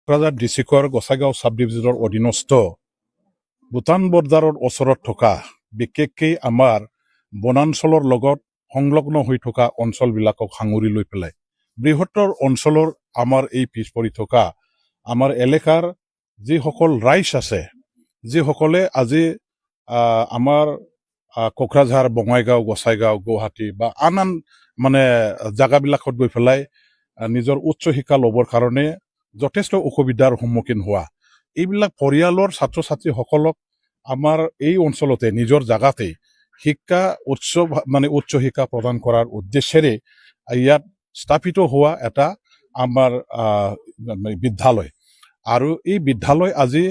কোকৰাঝাৰ ডিষ্ট্ৰিক্টৰ গোসাইগাঁও সাব ডিভিজনৰ অধীনস্থ ভূটান বৰ্ডাৰৰ ওচৰত থকা বিশেষকৈ আমাৰ বনাঞ্চলৰ লগত সংলগ্ন হৈ থকা অঞ্চলবিলাকক সাঙুৰি লৈ পেলাই বৃহত্তৰ অঞ্চলৰ আমাৰ এই পিছ পৰি থকা আমাৰ এলেকাৰ যিসকল ৰাইজ আছে, যিসকলে আজি আমাৰ কোকৰাঝাৰ, বঙাইগাঁও, গোসাইগাঁও, গুৱাহাটী বা আন মানে জাগাবিলাকত গৈ পেলাই নিজৰ উচ্চ শিক্ষা ল'বৰ কাৰণে যথেষ্ট অসুবিধাৰ সন্মুখীন হোৱা এইবিলাক পৰিয়ালৰ ছাত্ৰ ছাত্ৰীসকলক আমাৰ এই অঞ্চলতে নিজৰ জাগাতে শিক্ষা উচ্চ শিক্ষা প্ৰদান কৰাৰ উদ্দেশ্যেৰে ইয়াত স্থাপিত হোৱা এটা আমাৰ বিদ্যালয়। আৰু এই বিদ্যালয় আজি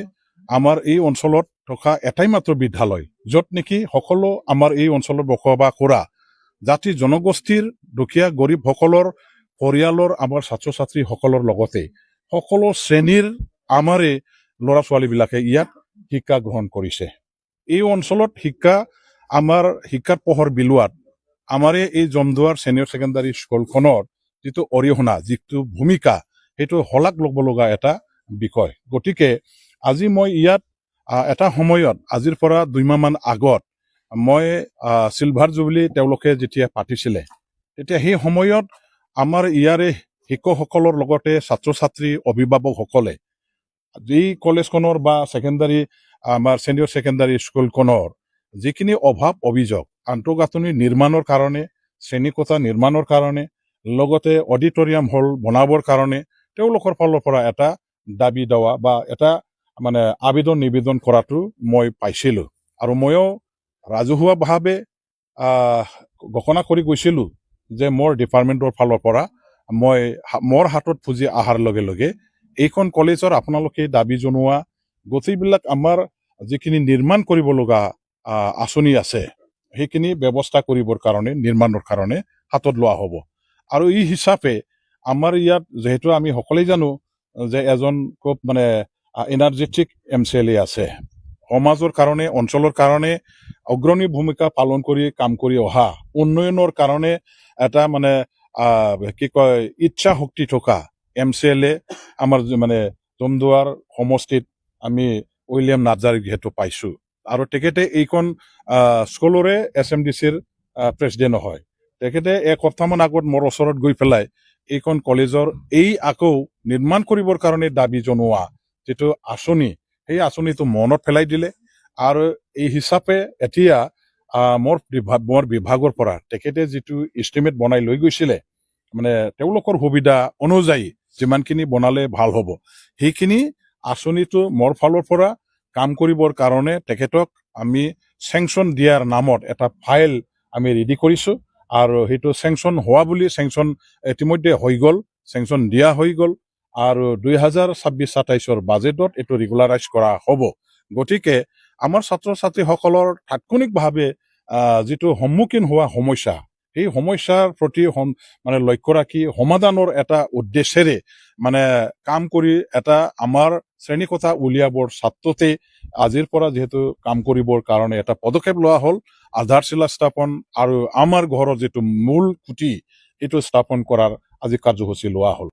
আমাৰ এই অঞ্চলত থকা এটাই মাত্ৰ বিদ্যালয়, য'ত নেকি সকলো আমাৰ এই অঞ্চলত বসবাস কৰা জাতি জনগোষ্ঠীৰ দুখীয়া গৰীবসকলৰ পৰিয়ালৰ আমাৰ ছাত্ৰ ছাত্ৰীসকলৰ লগতে সকলো শ্ৰেণীৰ আমাৰে ল'ৰা ছোৱালীবিলাকে ইয়াত শিক্ষা গ্ৰহণ কৰিছে। এই অঞ্চলত আমাৰ শিক্ষাৰ পোহৰ বিলোৱাত আমাৰে এই জমদুৱাৰ ছিনিয়ৰ ছেকেণ্ডাৰী স্কুলখনৰ যিটো অৰিহণা, যিটো ভূমিকা, সেইটো শলাগ ল'ব লগা এটা বিষয়। গতিকে আজি মই ইয়াত এটা সময়ত আজিৰ পৰা 2 মাহমান আগত মই চিলভাৰ জুবিলি তেওঁলোকে যেতিয়া পাতিছিলে, তেতিয়া সেই সময়ত আমাৰ ইয়াৰে শিক্ষকসকলৰ লগতে ছাত্ৰ ছাত্ৰী অভিভাৱকসকলে এই কলেজখনৰ বা আমাৰ ছিনিয়ৰ ছেকেণ্ডাৰী স্কুলখনৰ যিখিনি অভাৱ অভিযোগ, আন্তঃগাঁথনি নিৰ্মাণৰ কাৰণে, শ্ৰেণীকোঠা নিৰ্মাণৰ কাৰণে, লগতে অডিটৰিয়াম হল বনাবৰ কাৰণে তেওঁলোকৰ ফালৰ পৰা এটা দাবী দেৱা বা এটা মানে আবেদন নিবেদন কৰাটো মই পাইছিলোঁ। আৰু ময়ো ৰাজহুৱাভাৱে ঘোষণা কৰি গৈছিলোঁ যে মোৰ ডিপাৰ্টমেণ্টৰ ফালৰ পৰা মই মোৰ হাতত পুঁজি অহাৰ লগে লগে এইখন কলেজৰ আপোনালোকে দাবী জনোৱা গোটেইবিলাক আমাৰ যিখিনি নিৰ্মাণ কৰিব লগা আঁচনি আছে সেইখিনি ব্যৱস্থা কৰিবৰ কাৰণে নিৰ্মাণৰ কাৰণে হাতত লোৱা হ'ব। আৰু এই হিচাপে আমাৰ ইয়াত যিহেতু আমি সকলোৱে জানো যে এজন খুব মানে এনাৰ্জেটিক MCLA আছে, সমাজৰ কাৰণে, অঞ্চলৰ কাৰণে অগ্ৰণী ভূমিকা পালন কৰি কাম কৰি অহা, উন্নয়নৰ কাৰণে এটা মানে কি কয় ইচ্ছা শক্তি থকা MCLA আমাৰ মানে জমদুৱাৰ সমষ্টিত আমি উইলিয়াম নাৰ্জাৰীক যিহেতু পাইছোঁ। আৰু তেখেতে এইখন স্কুলৰে SMDCৰ প্ৰেছিডেণ্ট হয়। তেখেতে 1 সপ্তাহমান আগত মোৰ ওচৰত গৈ পেলাই এইখন কলেজৰ আকৌ নিৰ্মাণ কৰিবৰ কাৰণে দাবী জনোৱা যিটো আঁচনি, সেই আঁচনিটো মনত পেলাই দিলে। আৰু এই হিচাপে এতিয়া মোৰ বিভাগৰ পৰা তেখেতে যিটো এষ্টিমেট বনাই লৈ গৈছিলে, মানে তেওঁলোকৰ সুবিধা অনুযায়ী যিমানখিনি বনালে ভাল হ'ব, সেইখিনি আঁচনিটো মোৰ ফালৰ পৰা কাম কৰিবৰ কাৰণে তেখেতক আমি চেংচন দিয়াৰ নামত এটা ফাইল আমি ৰেডি কৰিছোঁ। আৰু সেইটো চেংচন হোৱা বুলি ইতিমধ্যে হৈ গ'ল, চেংচন দিয়া হৈ গ'ল। আৰু 2026-27 বাজেটত এইটো ৰেগুলাৰাইজ কৰা হ'ব। গতিকে আমাৰ ছাত্ৰ ছাত্ৰীসকলৰ তাৎক্ষণিকভাৱে যিটো সন্মুখীন হোৱা সমস্যা, সেই সমস্যাৰ প্ৰতি মানে লক্ষ্য ৰাখি সমাধানৰ এটা উদ্দেশ্যেৰে মানে কাম কৰি এটা আমাৰ শ্ৰেণীকোঠা উলিয়াবৰ স্বাৰ্থতে আজিৰ পৰা যিহেতু কাম কৰিবৰ কাৰণে এটা পদক্ষেপ লোৱা হ'ল। আধাৰশিলা স্থাপন আৰু আমাৰ ঘৰৰ যিটো মূল খুঁটি, এইটো স্থাপন কৰাৰ আজি কাৰ্যসূচী লোৱা হ'ল।